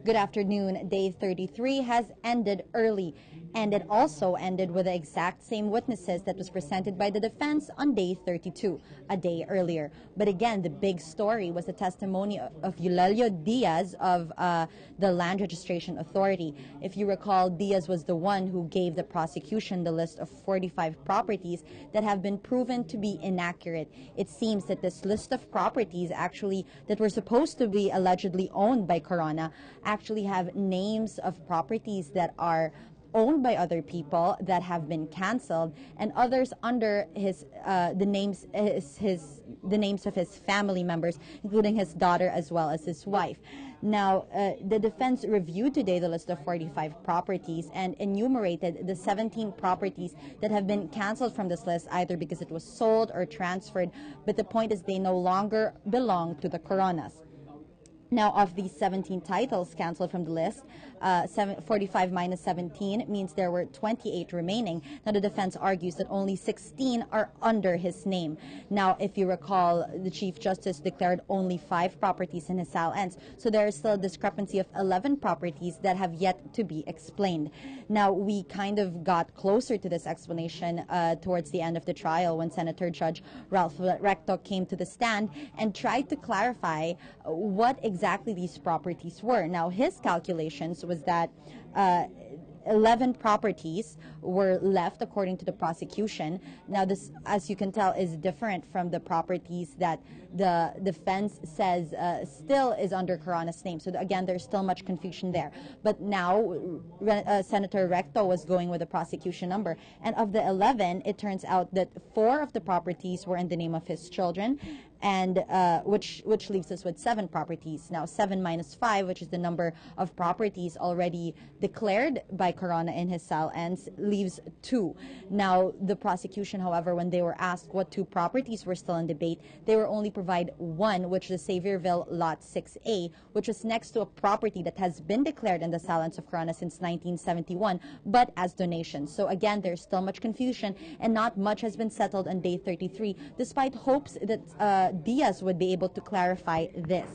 Good afternoon. Day 33 has ended early, and it also ended with the exact same witnesses that was presented by the defense on day 32, a day earlier. But again, the big story was the testimony of Eulelio Diaz of the Land Registration Authority. If you recall, Diaz was the one who gave the prosecution the list of 45 properties that have been proven to be inaccurate. It seems that this list of properties actually that were supposed to be allegedly owned by Corona actually have names of properties that are owned by other people that have been canceled, and others under the names of his family members, including his daughter as well as his wife. Now, the defense reviewed today the list of 45 properties and enumerated the 17 properties that have been canceled from this list, either because it was sold or transferred. But the point is they no longer belong to the Coronas. Now, of these 17 titles canceled from the list, 45 minus 17 means there were 28 remaining. Now, the defense argues that only 16 are under his name. Now, if you recall, the Chief Justice declared only 5 properties in his salience. So there is still a discrepancy of 11 properties that have yet to be explained. Now, we kind of got closer to this explanation towards the end of the trial when Senator Judge Ralph Recto came to the stand and tried to clarify what exactly these properties were. Now, his calculations was that 11 properties were left according to the prosecution. Now, this, as you can tell, is different from the properties that the defense says still is under Corona's name. So again, there's still much confusion there. But now Senator Recto was going with the prosecution number. And of the 11, it turns out that 4 of the properties were in the name of his children, and which leaves us with 7 properties. Now, 7 minus 5, which is the number of properties already declared by Corona in his salience, leaves 2. Now, the prosecution, however, when they were asked what 2 properties were still in debate, they were only provide 1, which is Xavierville Lot 6A, which was next to a property that has been declared in the salience of Corona since 1971, but as donations. So again, there's still much confusion, and not much has been settled on day 33, despite hopes that Diaz would be able to clarify this.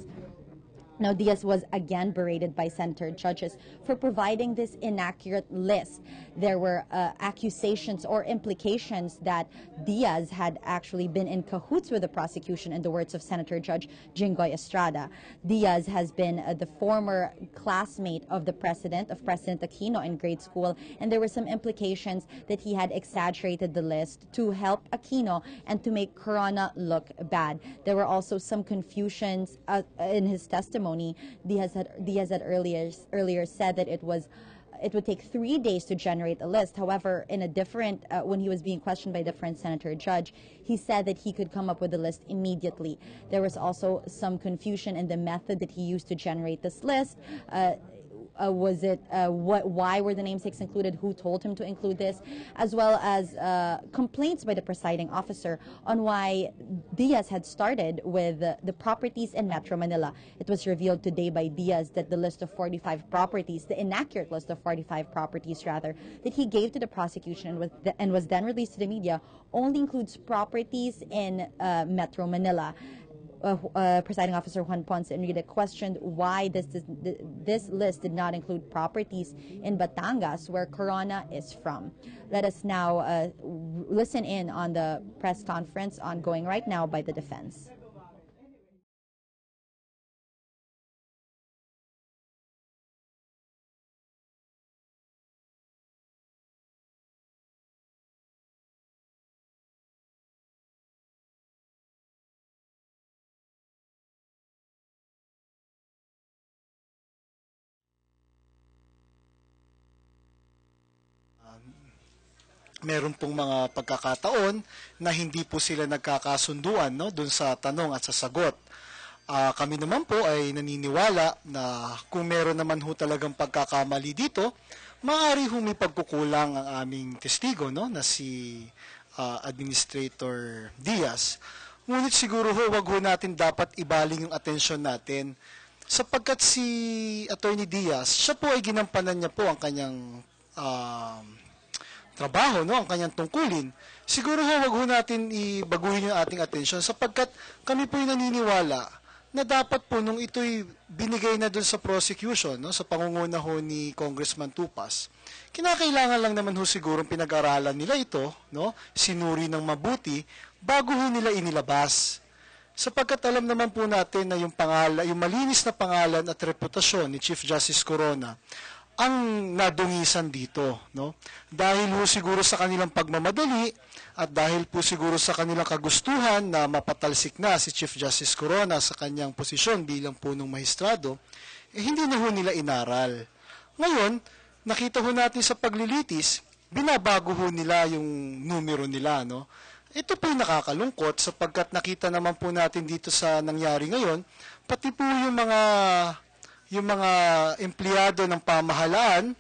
Now, Diaz was again berated by Senator Judges for providing this inaccurate list. There were accusations or implications that Diaz had actually been in cahoots with the prosecution, in the words of Senator Judge Jinggoy Estrada. Diaz has been the former classmate of President Aquino in grade school, and there were some implications that he had exaggerated the list to help Aquino and to make Corona look bad. There were also some confusions in his testimony. Diaz had earlier said that it would take 3 days to generate a list. However, in a different, when he was being questioned by a different senator judge, he said that he could come up with a list immediately. There was also some confusion in the method that he used to generate this list. Why were the namesakes included? Who told him to include this? As well as complaints by the presiding officer on why Diaz had started with the properties in Metro Manila. It was revealed today by Diaz that the list of 45 properties, the inaccurate list of 45 properties rather, that he gave to the prosecution and was then released to the media, only includes properties in Metro Manila. Presiding Officer Juan Ponce Enrile questioned why this list did not include properties in Batangas, where Corona is from. Let us now listen in on the press conference ongoing right now by the defense. Meron pong mga pagkakataon na hindi po sila nagkakasunduan, no, dun sa tanong at sa sagot. Kami naman po ay naniniwala na kung meron naman ho talagang pagkakamali dito, maaari ho may pagkukulang ang aming testigo, no, na si Administrator Diaz. Ngunit siguro ho, wag ho natin dapat ibaling yung atensyon natin sapagkat si Attorney Diaz, siya po ay ginampanan niya po ang kanyang trabaho, no, ang kanyang tungkulin. Siguro ho, wag ho natin ibaguhin yung ating atensyon sapagkat kami po ay naniniwala na dapat po nung ito'y binigay na dun sa prosecution, no, sa pangunguna ho ni Congressman Tupas, kinakailangan lang naman ho siguro pinag-aralan nila ito, no, sinuri ng mabuti bago ho nila inilabas. Sapagkat alam naman po natin na yung malinis na pangalan at reputasyon ni Chief Justice Corona ang nadungisan dito, no? Dahil ho siguro sa kanilang pagmamadali at dahil po siguro sa kanilang kagustuhan na mapatalsik na si Chief Justice Corona sa kanyang posisyon bilang punong mahistrado, hindi na ho nila inaral. Ngayon, nakita ho natin sa paglilitis, binabago ho nila yung numero nila, no? Ito po yung nakakalungkot sapagkat nakita naman po natin dito sa nangyari ngayon, pati po yung mga empleyado ng pamahalaan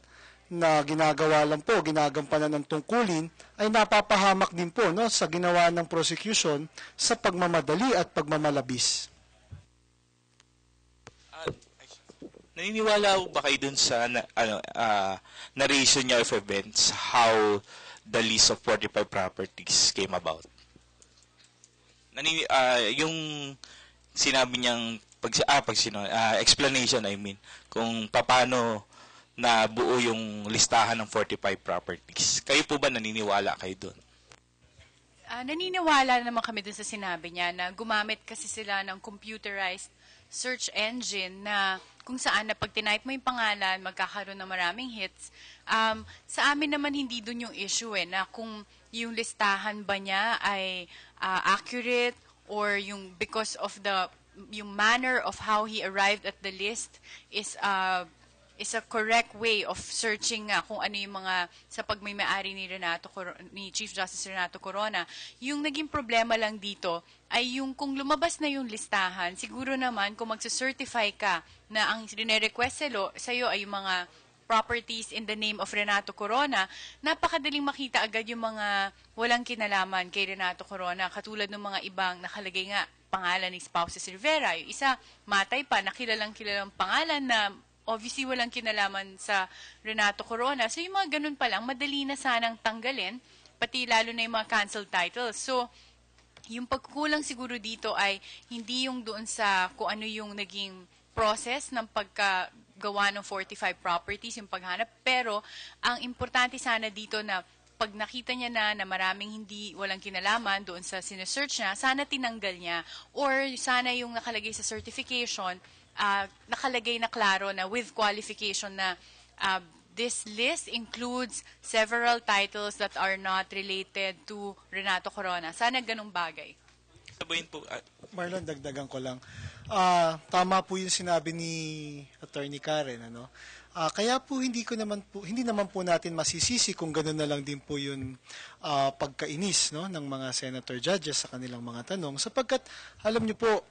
na ginagampanan ng tungkulin ay napapahamak din po, no, sa ginawa ng prosecution sa pagmamadali at pagmamalabis. Naniniwala ba kayo dun sa narration niya of events, how the list of 45 properties came about? Yung sinabi niyang explanation, kung paano nabuo yung listahan ng 45 properties. Kayo po ba naniniwala kayo doon? Naniniwala naman kami dun sa sinabi niya na gumamit kasi sila ng computerized search engine na kung saan na pag tinype mo yung pangalan, magkakaroon ng maraming hits. Sa amin naman hindi dun yung issue na kung yung listahan ba niya ay accurate or yung because of yung manner of how he arrived at the list is a correct way of searching nga kung ano yung mga sa pagmay-ari ni Chief Justice Renato Corona. Yung naging problema lang dito ay yung kung lumabas na yung listahan, siguro naman kung magsa-certify ka na ang rine-request sa'yo ay yung mga properties in the name of Renato Corona, napakadaling makita agad yung mga walang kinalaman kay Renato Corona, katulad ng mga ibang nakalagay nga pangalan ni Spouses Rivera. Yung isa, matay pa, kilalang pangalan na obviously walang kinalaman sa Renato Corona. So yung mga ganun pa lang, madali na sanang tanggalin, pati lalo na yung mga canceled titles. So, yung pagkulang siguro dito ay hindi yung doon sa kung ano yung naging process ng pagkagawa ng 45 properties, yung paghanap. Pero, ang importante sana dito na pag nakita niya na maraming walang kinalaman doon sa sinesearch niya, sana tinanggal niya. Or sana yung nakalagay sa certification, nakalagay na klaro na with qualification na this list includes several titles that are not related to Renato Corona. Sana ganung bagay. Sabihin po, Marlon, dagdagan ko lang. Tama po yung sinabi ni Attorney Karen, ano? Kaya po hindi naman po natin masisisi kung gano'n na lang din po yung pagkainis, no, ng mga senator judges sa kanilang mga tanong sapagkat alam niyo po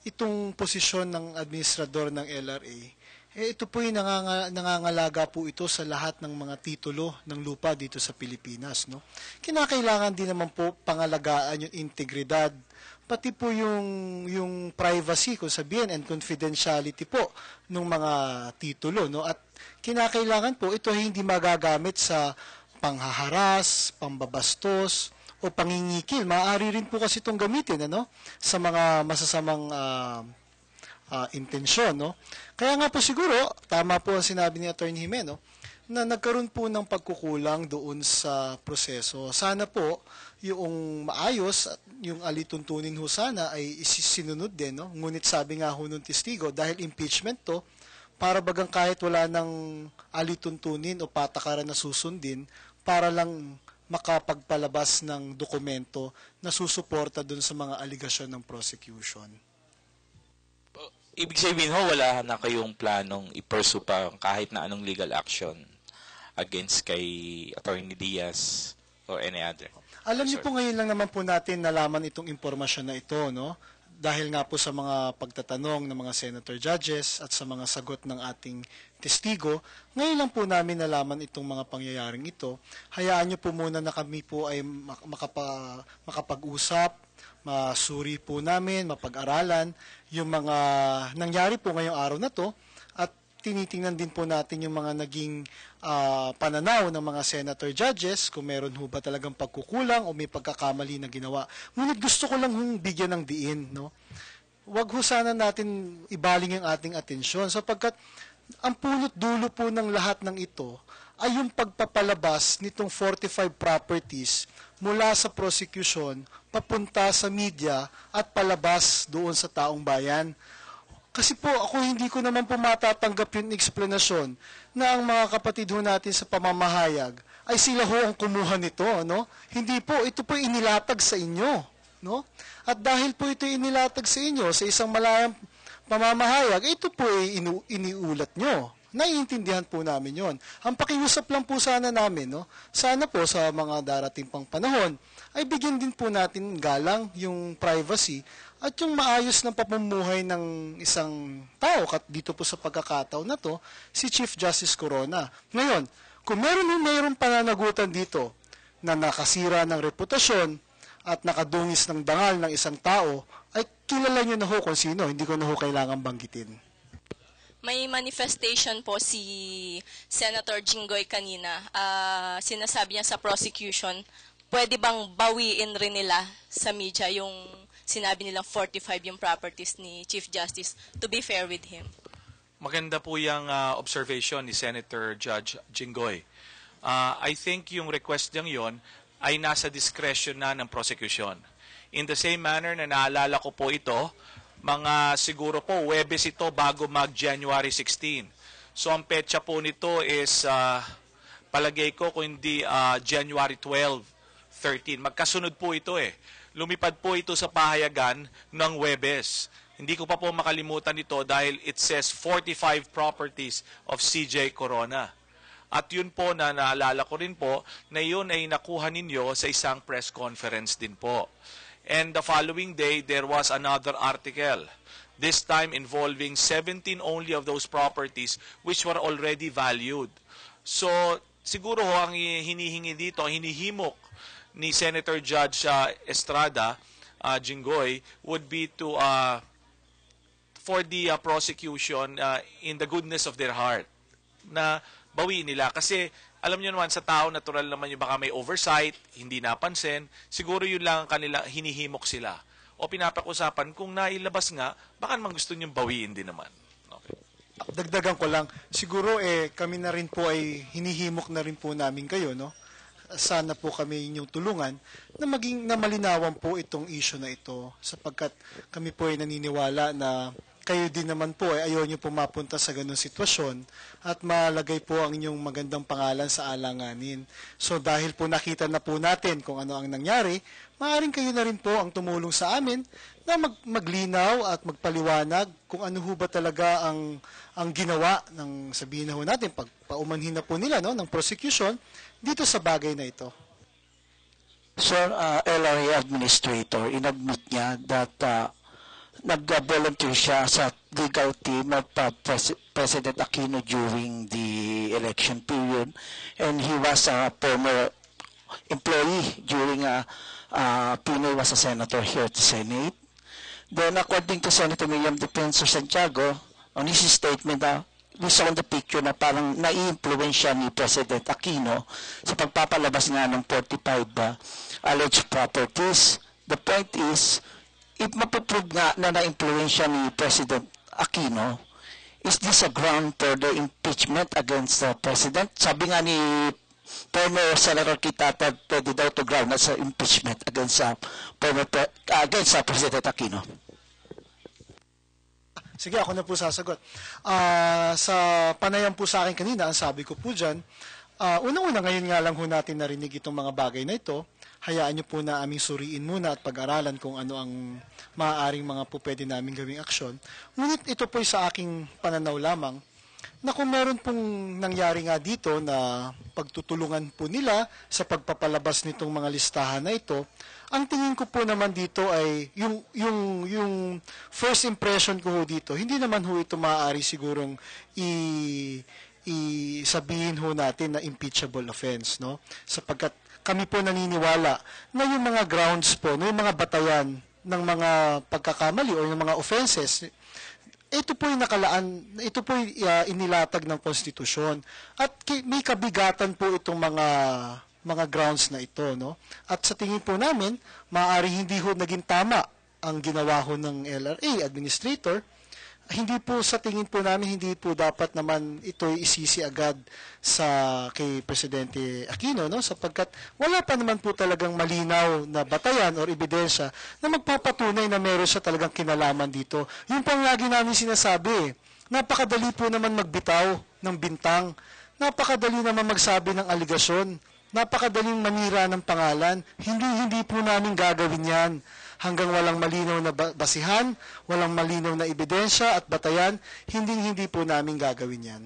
itong posisyon ng administrador ng LRA, ito po yung nangangalaga po ito sa lahat ng mga titulo ng lupa dito sa Pilipinas, no. Kinakailangan din naman po pangalagaan yung integridad, pati po yung privacy, kung sabihin, and confidentiality po ng mga titulo, no. At kinakailangan po ito hindi magagamit sa panghaharas, pambabastos, o pangingikil. Maaari rin po kasi itong gamitin, ano, sa mga masasamang intensyon, no. Kaya nga po siguro, tama po ang sinabi ni Attorney Jimeno, na nagkaroon po ng pagkukulang doon sa proseso. Sana po yung maayos at yung alituntunin ho sana ay sinunod din, no? Ngunit sabi nga ho nung testigo, dahil impeachment to, para bagang kahit wala ng alituntunin o patakaran na susundin, para lang makapagpalabas ng dokumento na susuporta doon sa mga aligasyon ng prosecution. Ibig sabihin ho, wala na kayong planong i-pursue pa kahit na anong legal action against kay Attorney Diaz or any other? Alam niyo po, ngayon lang naman po natin nalaman itong impormasyon na ito, no? Dahil nga po sa mga pagtatanong ng mga senator judges at sa mga sagot ng ating testigo, ngayon lang po namin nalaman itong mga pangyayaring ito. Hayaan niyo po muna na kami po ay makapag-usap, masuri po namin, mapag-aralan yung mga nangyari po ngayong araw na to, at tinitingnan din po natin yung mga naging pananaw ng mga senator judges, kung meron ho ba talagang pagkukulang o may pagkakamali na ginawa. Ngunit gusto ko lang bigyan ng diin, no? wag ho sana natin ibaling ang ating atensyon sapagkat ang punot dulo po ng lahat ng ito ay yung pagpapalabas nitong 45 properties mula sa prosecution papunta sa media at palabas doon sa taong bayan. Kasi po ako hindi ko naman po matatanggap yung eksplanasyon na ang mga kapatid ho natin sa pamamahayag ay sila ho ang kumuha nito, no? Hindi po, ito po inilatag sa inyo, no? At dahil po ito inilatag sa inyo sa isang malayang pamamahayag, ito po ay iniulat nyo. Naiintindihan po namin yon. Ang pakiusap lang po sana namin, no? Sana po sa mga darating pang panahon, ay bigyan din po natin galang yung privacy at yung maayos na pamumuhay ng isang tao. Dito po sa pagkakataon na to, si Chief Justice Corona. Ngayon, kung mayroong pananagutan dito na nakasira ng reputasyon at nakadungis ng dangal ng isang tao, ay kilala nyo na ho kung sino. Hindi ko na ho kailangan banggitin. May manifestation po si Senator Jinggoy kanina. Sinasabi niya sa prosecution, pwede bang bawiin rin nila sa media yung sinabi nilang 45 yung properties ni Chief Justice, to be fair with him? Maganda po yung observation ni Senator Judge Jinggoy. I think yung request niyang yon ay nasa discretion na ng prosecution. In the same manner na naalala ko po ito, mga siguro po Huwebes ito bago mag-January 16. So ang petsa po nito is palagay ko kung hindi January 12, 13. Magkasunod po ito eh. Lumipad po ito sa pahayagan ng Huwebes. Hindi ko pa po makalimutan ito dahil it says 45 properties of CJ Corona. At yun po na naalala ko rin po na yun ay nakuha ninyo sa isang press conference din po. And the following day, there was another article, this time involving 17 only of those properties which were already valued. So, siguro ho ang hinihingi dito, ang hinihimok ni Senator Judge Estrada, Jinggoy, would be to for the prosecution in the goodness of their heart na bawiin nila. Kasi alam niyo naman sa tao, natural naman yung baka may oversight, hindi napansin, siguro yun lang ang kanila, hinihimok sila. O pinapag-usapan, kung nailabas nga, baka naman gusto niyong bawiin din naman. Okay. Dagdagan ko lang, siguro kami na rin po ay hinihimok na rin po namin kayo, no? Sana po kami inyong tulungan na malinawan po itong issue na ito sapagkat kami po ay naniniwala na kayo din naman po ay ayaw nyo po mapunta sa ganung sitwasyon at malagay po ang inyong magandang pangalan sa alanganin. So dahil po nakita na po natin kung ano ang nangyari, maaaring kayo na rin po ang tumulong sa amin na maglinaw at magpaliwanag kung ano ho ba talaga ang ginawa ng sabihin na ho natin, pagpaumanhin na po nila ng prosecution dito sa bagay na ito. Sir, LRA Administrator, inadmit niya that nag-volunteer siya sa legal team of President Aquino during the election period, and he was a former employee during Pinoy was a senator here at the Senate. Then according to Senator Miriam Defensor Santiago, on his statement, we saw in the picture na parang nai-influensya ni President Aquino sa pagpapalabas nga ng 45 alleged properties. The point is, if mapuprove nga na na-influensya ni President Aquino, is this a ground for the impeachment against the President? Sabi nga ni former Senator Kitata, pwede daw to ground as impeachment against President Aquino. Sige, ako na po sasagot. Sa panayam po sa akin kanina, ang sabi ko po dyan, unang-una ngayon nga lang ho natin narinig itong mga bagay na ito. Hayaan niyo po na aming suriin muna at pag-aralan kung ano ang maaaring mga po pwede namin gawing aksyon. Ngunit ito po sa aking pananaw lamang na kung meron pong nangyari nga dito na pagtutulungan po nila sa pagpapalabas nitong mga listahan na ito, ang tingin ko po naman dito ay yung first impression ko ho dito, hindi naman ho ito maaari sigurong sabihin ho natin na impeachable offense, no? Sapagkat kami po naniniwala na yung mga grounds po, no, yung mga batayan ng mga pagkakamali o yung mga offenses, ito po yung nakalaan, ito po yung inilatag ng konstitusyon. At may kabigatan po itong mga grounds na ito, no? At sa tingin po namin, maaari hindi ho naging tama ang ginawa ho ng LRA administrator, hindi po sa tingin po namin, hindi po dapat naman ito'y isisi agad sa kay Presidente Aquino, no? Sapagkat wala pa naman po talagang malinaw na batayan or ebidensya na magpapatunay na meron siya talagang kinalaman dito. Yun po ang lagi namin sinasabi. Napakadali po naman magbitaw ng bintang. Napakadali naman magsabi ng aligasyon. Napakadaling manira ng pangalan. Hindi po namin gagawin yan. Hanggang walang malinaw na basihan, walang malinaw na ebidensya at batayan, hindi po namin gagawin yan.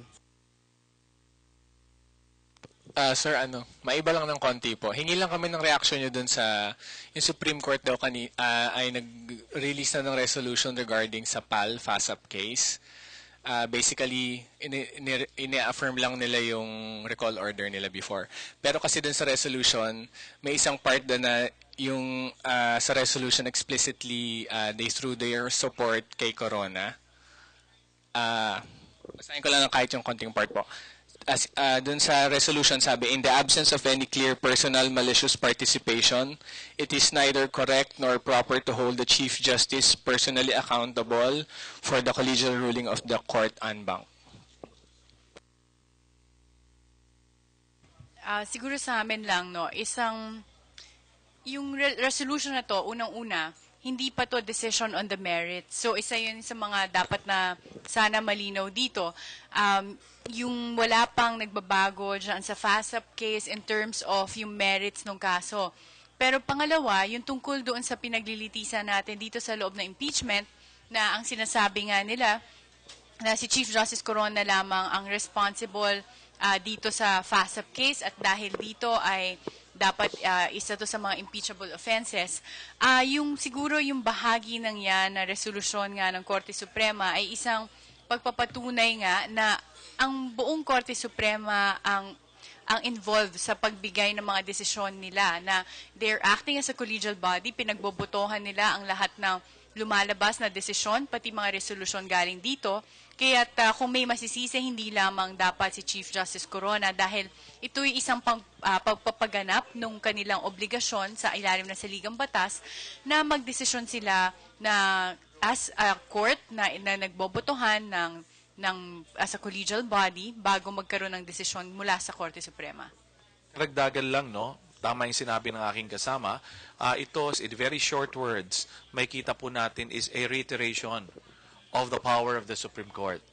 Sir, maiba lang ng konti po. Hingi lang kami ng reaction nyo dun sa, yung Supreme Court daw ay nag-release na ng resolution regarding sa PAL, FASAP case. Basically, ini-affirm lang nila yung recall order nila before. Pero kasi dun sa resolution, may isang part doon na yung sa resolution explicitly they threw their support kay Corona. Basahin ko lang ng kahit yung konting part po. Dun sa resolution sabi, in the absence of any clear personal malicious participation, it is neither correct nor proper to hold the Chief Justice personally accountable for the collegial ruling of the court en banc. Siguro sa amin lang, no, yung resolution na to, unang-una, hindi pa to decision on the merits. So, isa yun sa mga dapat na sana malinaw dito. Yung wala pang nagbabago dyan sa FASAP case in terms of yung merits ng kaso. Pero pangalawa, yung tungkol doon sa pinaglilitisan natin dito sa loob ng impeachment, na ang sinasabi nga nila, na si Chief Justice Corona lamang ang responsible dito sa FASAP case at dahil dito ay dapat isa to sa mga impeachable offenses. Yung siguro yung bahagi ng yan na resolusyon nga ng Korte Suprema ay isang pagpapatunay nga na ang buong Korte Suprema ang involved sa pagbigay ng mga desisyon nila, na they're acting as a collegial body, pinagbobotohan nila ang lahat ng lumalabas na desisyon, pati mga resolusyon galing dito. Kaya't kung may masisisi, hindi lamang dapat si Chief Justice Corona dahil ito'y isang pagpapaganap ng kanilang obligasyon sa ilalim ng saligang batas na magdesisyon sila na as a court na nagbobotohan as a collegial body bago magkaroon ng desisyon mula sa Korte Suprema. Ragdagan lang, no? Tama yung sinabi ng aking kasama. Ito, in very short words, may kita po natin is a reiteration of the power of the Supreme Court.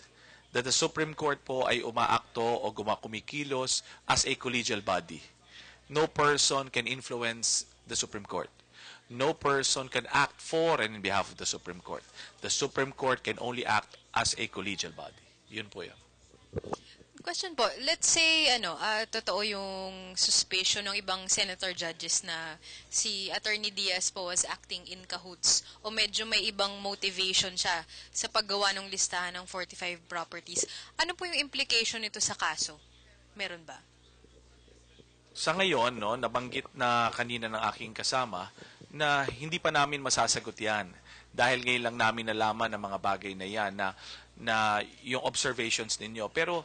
That the Supreme Court po ay umaakto o kumikilos as a collegial body. No person can influence the Supreme Court. No person can act for and in behalf of the Supreme Court. The Supreme Court can only act as a collegial body. Yun po yun. Question po, let's say, totoo yung suspicion ng ibang senator judges na si Attorney Diaz po was acting in cahoots o medyo may ibang motivation siya sa paggawa ng listahan ng 45 properties. Ano po yung implication nito sa kaso? Meron ba? Sa ngayon, no, nabanggit na kanina ng aking kasama na hindi pa namin masasagot yan. Dahil ngayon lang namin nalaman ng mga bagay na yan na yung observations ninyo. Pero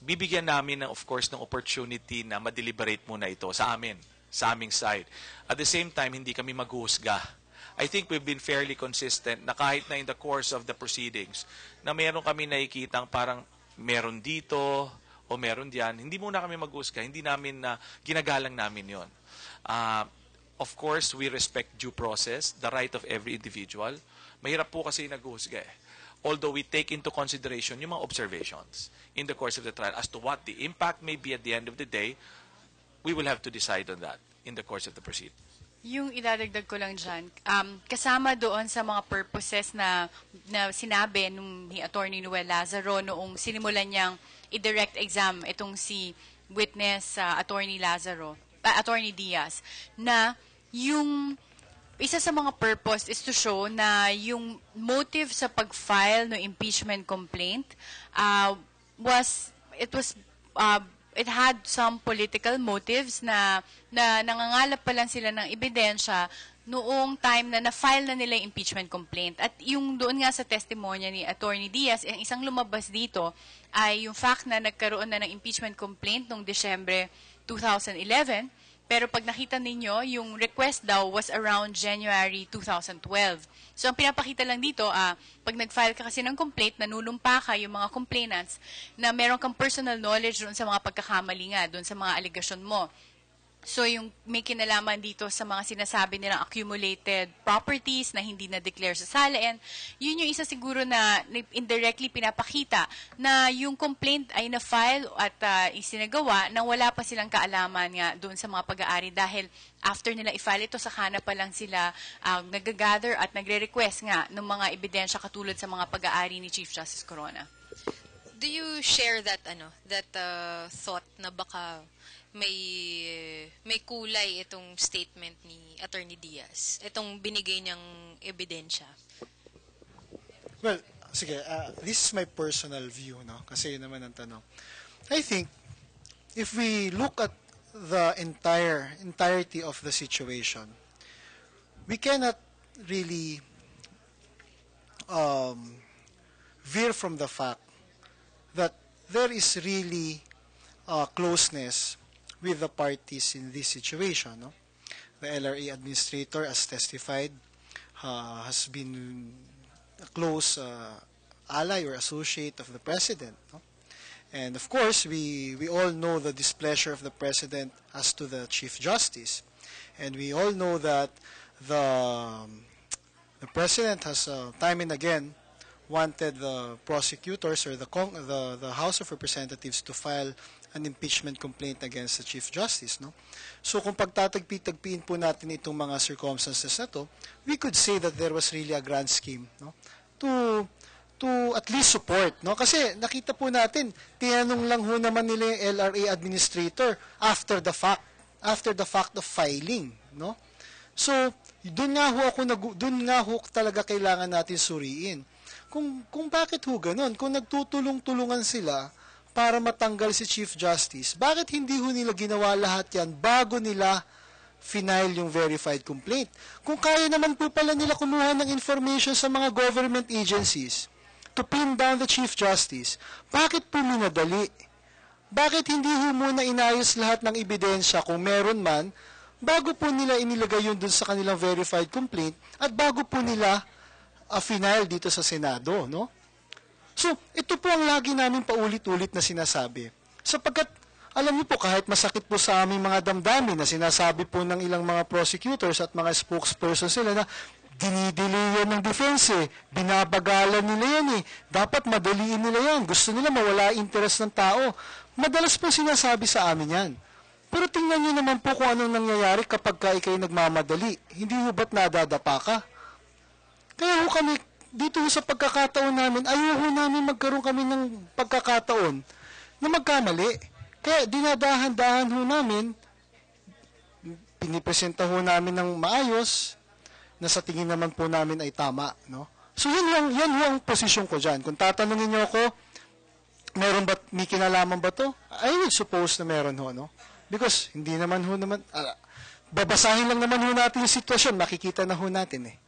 bibigyan namin, of course, ng opportunity na ma-deliberate muna ito sa aming side. At the same time, hindi kami maghuhusga. I think we've been fairly consistent na kahit na in the course of the proceedings, na meron kami nakikitang parang meron dito o meron diyan, hindi muna kami maghuhusga, hindi namin ginagalang namin yon. Of course, we respect due process, the right of every individual. Mahirap po kasi naghuhusga eh. Although we take into consideration yung mga observations in the course of the trial as to what the impact may be at the end of the day, we will have to decide on that in the course of the proceedings. Yung idadagdag ko lang dyan, kasama doon sa mga purposes na sinabi ni Attorney Noel Lazaro noong sinimulan niyang i-direct exam itong si witness Attorney Diaz, na yung isa sa mga purpose is to show na yung motive sa pag-file ng impeachment complaint it had some political motives na nangangalap pa lang sila ng ebidensya noong time na na-file na nila yung impeachment complaint. At yung doon nga sa testimonya ni Attorney Diaz, ang isang lumabas dito ay yung fact na nagkaroon na ng impeachment complaint noong Desyembre 2011, Pero pag nakita ninyo, yung request daw was around January 2012. So ang pinapakita lang dito, pag nag-file ka kasi ng complaint, nanunumpa ka yung mga complainants na meron kang personal knowledge doon sa mga pagkakamali nga, doon sa mga allegation mo. So yung may kinalaman dito sa mga sinasabi nilang accumulated properties na hindi na-declare sa SALN, yun yung isa siguro na indirectly pinapakita na yung complaint ay na-file at isinagawa nang wala pa silang kaalaman nga doon sa mga pag-aari dahil after nila i-file ito, saka na pa lang sila nag-gather at nagre-request nga ng mga ebidensya katulad sa mga pag-aari ni Chief Justice Corona. Do you share that thought na baka may kulay itong statement ni Attorney Diaz, itong binigay niyang ebidensya? Well, sige, this is my personal view, no? Kasi yun naman ang tanong. I think, if we look at the entirety of the situation, we cannot really veer from the fact that there is really closeness with the parties in this situation. No? The LRA administrator, as testified, has been a close ally or associate of the president. No? And of course, we all know the displeasure of the president as to the Chief Justice. And we all know that the president has time and again wanted the prosecutors or the House of Representatives to file an impeachment complaint against the Chief Justice. No? So kung pagtatagpi-tagpiin po natin itong mga circumstances na to, we could say that there was really a grand scheme, no? to at least support. No? Kasi nakita po natin, tinanong lang ho naman nila yung LRA administrator after the fact of filing. No? So doon nga ho talaga kailangan natin suriin. Kung bakit ho ganun? Kung nagtutulong-tulungan sila para matanggal si Chief Justice, bakit hindi ho nila ginawa lahat yan bago nila final yung verified complaint? Kung kaya naman po pala nila kumuha ng information sa mga government agencies to pin down the Chief Justice, bakit po minadali? Bakit hindi ho muna inayos lahat ng ebidensya kung meron man, bago po nila inilagay yun dun sa kanilang verified complaint at bago po nila final dito sa Senado, no? So, ito po ang lagi namin paulit-ulit na sinasabi. Sapagkat, alam niyo po, kahit masakit po sa aming mga damdamin na sinasabi po ng ilang mga prosecutors at mga spokespersons sila na dinidelay yan ng defense binabagalan nila yan dapat madaliin nila yan, gusto nila mawala interest ng tao. Madalas po sinasabi sa amin yan. Pero tingnan niyo naman po kung anong nangyayari kapag ikay nagmamadali. Hindi ho ba't nadadapa ka? Kaya ho kami, dito sa pagkakataon namin, ayaw namin magkaroon kami ng pagkakataon na magkamali. Kaya dinadahan-dahan ho namin, pinipresenta ho namin ng maayos, na sa tingin naman po namin ay tama. No? So yan ho ang posisyon ko dyan. Kung tatanungin niyo ako, may kinalaman ba to? I would suppose na meron ho. No? Because hindi naman ho naman, babasahin lang naman ho natin yung sitwasyon, makikita na ho natin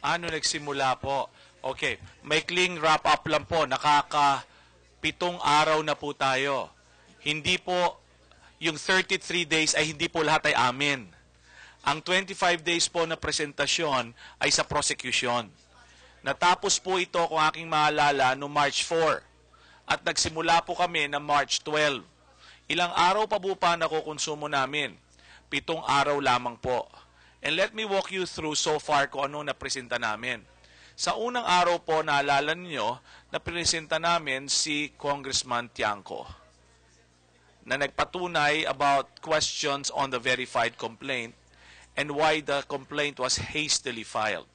Ano nagsimula po? Okay, maikling wrap up lang po. 7 araw na po tayo. Hindi po, yung 33 days ay hindi po lahat ay amin. Ang 25 days po na presentasyon ay sa prosecution. Natapos po ito, kung aking maalala, no March 4. At nagsimula po kami na March 12. Ilang araw pa po pa nakukonsumo namin? 7 araw lamang po. And let me walk you through so far kung ano napresenta namin. Sa unang araw po, naalala niyo, napresenta namin si Congressman Tiangco na nagpatunay about questions on the verified complaint and why the complaint was hastily filed.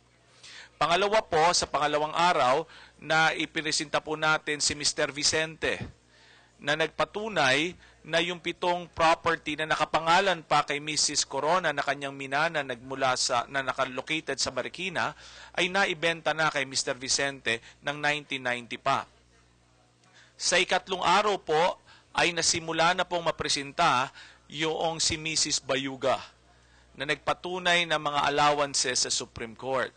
Pangalawa po, sa pangalawang araw, na ipinesenta po natin si Mr. Vicente na nagpatunay na yung 7 property na nakapangalan pa kay Mrs. Corona na kanyang minana na nakalocated sa Marikina ay naibenta na kay Mr. Vicente ng 1990 pa. Sa ikatlong araw po ay nasimula na pong mapresenta yung si Mrs. Bayuga na nagpatunay ng mga allowances sa Supreme Court.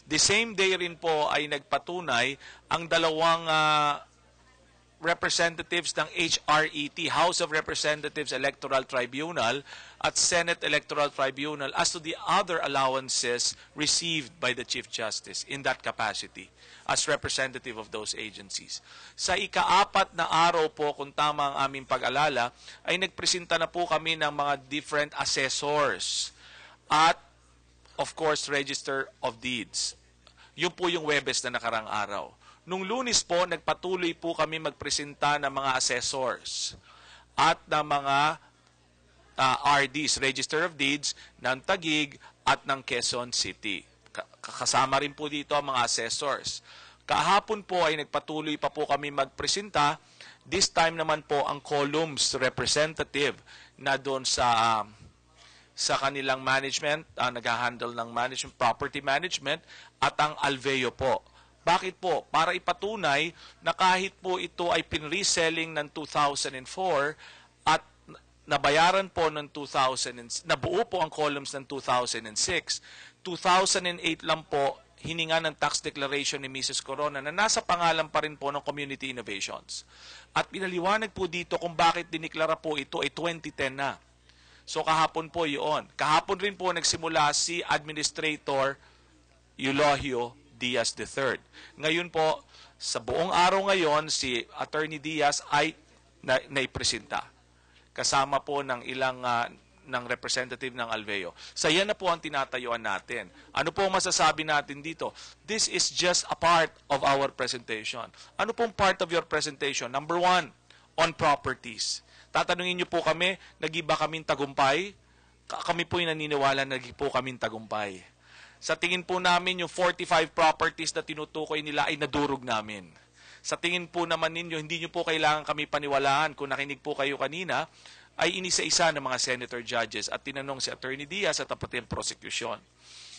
The same day rin po ay nagpatunay ang dalawang representatives ng HRET, House of Representatives Electoral Tribunal at Senate Electoral Tribunal as to the other allowances received by the Chief Justice in that capacity as representative of those agencies. Sa ika-4 na araw po, kung tama ang aming pag-alala, ay nagpresenta na po kami ng mga different assessors at of course Register of Deeds. Yun po yung Webes na nakarang araw. Nung Lunes po, nagpatuloy po kami magpresenta ng mga assessors at ng mga RDs, Register of Deeds, ng Taguig at ng Quezon City. Kasama rin po dito ang mga assessors. Kahapon po ay nagpatuloy pa po kami magpresenta. This time naman po ang columns representative na doon sa kanilang management, nag-handle ng management, property management, at ang Alveo po. Bakit po? Para ipatunay na kahit po ito ay pinreselling ng 2004 at nabayaran po ng nabuo po ang columns ng 2006, 2008 lang po hininga ng tax declaration ni Mrs. Corona na nasa pangalan pa rin po ng Community Innovations. At pinaliwanag po dito kung bakit diniklara po ito ay 2010 na. So kahapon po yun. Kahapon rin po nagsimula si Administrator Eulogio Diaz III. Ngayon po, sa buong araw ngayon, si Attorney Diaz ay naipresenta. Kasama po ng ilang ng representative ng Alveo. So yan na po ang tinatayuan natin. Ano po masasabi natin dito? This is just a part of our presentation. Ano pong part of your presentation? Number 1, on properties. Tatanungin niyo po kami, nag-iba kaming tagumpay? Kami po yung naniniwala na nag-iba po kaming tagumpay. Sa tingin po namin, yung 45 properties na tinutukoy nila ay nadurog namin. Sa tingin po naman ninyo, hindi nyo po kailangan kami paniwalaan. Kung nakinig po kayo kanina, ay inisa-isa ng mga senator judges at tinanong si Attorney Diaz at pati ang prosecution.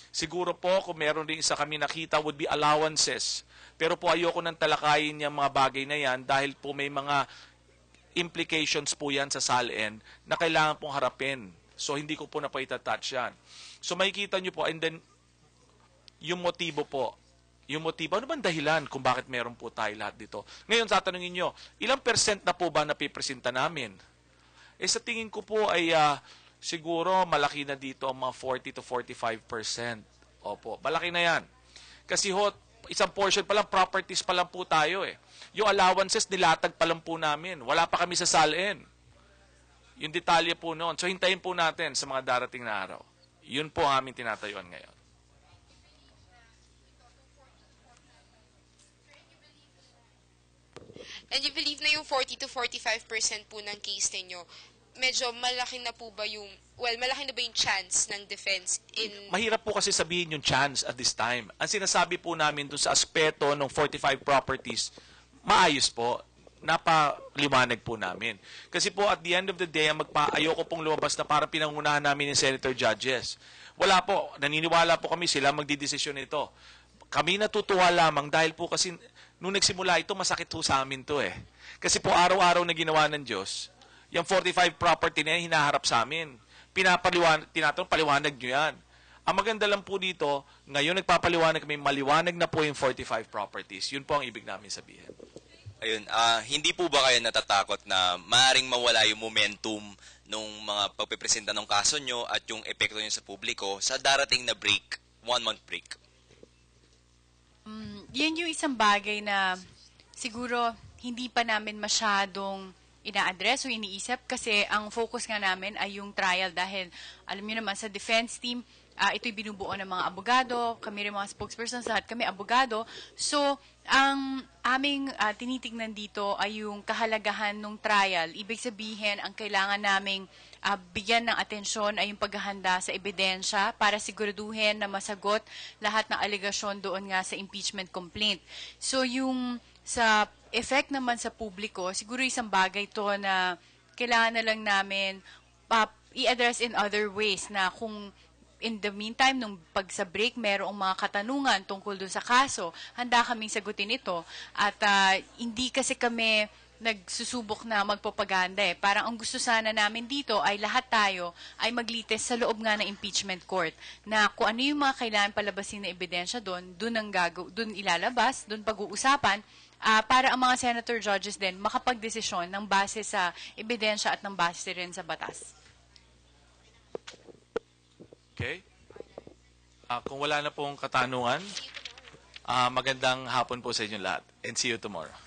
Siguro po, kung meron rin isa kami nakita, would be allowances. Pero po ayoko nang talakayin yung mga bagay na yan dahil po may mga implications po yan sa SALN na kailangan pong harapin. So, hindi ko po na po itatouch yan. So, makikita nyo po, and then, yung motibo po. Yung motibo, ano bang dahilan kung bakit meron po tayo lahat dito? Ngayon, tatanungin nyo, ilang percent na po ba napipresenta namin? Sa tingin ko po ay siguro malaki na dito ang mga 40 to 45%. Opo, malaki na yan. Kasi isang portion pa lang, properties pa lang po tayo eh. Yung allowances, nilatag pa lang po namin. Wala pa kami sa SALN. Yung detalye po noon. So, hintayin po natin sa mga darating na araw. Yun po ang aming tinatayuan ngayon. And you believe na yung 40 to 45% po ng case ninyo, medyo malaki na po ba yung, malaki na ba yung chance ng defense in... Mahirap po kasi sabihin yung chance at this time. Ang sinasabi po namin dun sa aspeto ng 45 properties, maayos po. Napaliwanag po namin. Kasi po at the end of the day, ayoko pong lumabas na para pinangunahan namin yung senator judges. Wala po. Naniniwala po kami sila magdidesisyon ito. Kami natutuwa lamang dahil po kasi nung nagsimula ito, masakit po sa amin to eh. Kasi po araw-araw na ginawa ng Diyos, yung 45 property na yan, hinaharap sa amin. Tinatanong, paliwanag nyo yan. Ang maganda lang po dito, ngayon nagpapaliwanag kami, maliwanag na po yung 45 properties. Yun po ang ibig namin sabihin. Ayun, hindi po ba kayo natatakot na maaaring mawala yung momentum nung mga pagpipresenta ng kaso nyo at yung epekto nyo sa publiko sa darating na break, 1-month break? Yan yung isang bagay na siguro hindi pa namin masyadong ina-address o iniisip kasi ang focus nga namin ay yung trial dahil alam niyo naman sa defense team, ito'y binubuo ng mga abogado, kami rin mga spokespersons, lahat kami abogado. So, ang aming tinitignan dito ay yung kahalagahan ng trial. Ibig sabihin, ang kailangan naming bigyan ng atensyon ay yung paghahanda sa ebidensya para siguraduhin na masagot lahat ng alegasyon doon nga sa impeachment complaint. So, yung sa effect naman sa publiko, siguro isang bagay to na kailangan na lang namin i-address in other ways na kung in the meantime, nung pag sa break, merong mga katanungan tungkol dun sa kaso, handa kaming sagutin ito. At hindi kasi kami nagsusubok na magpropaganda eh. Parang ang gusto sana namin dito ay lahat tayo ay maglites sa loob nga ng impeachment court na kung ano yung mga kailangan palabasin na ebidensya doon, doon ilalabas, doon pag-uusapan, para ang mga senator judges din makapagdesisyon ng base sa ebidensya at ng base rin sa batas. Okay? Kung wala na pong katanungan, magandang hapon po sa inyo lahat. And see you tomorrow.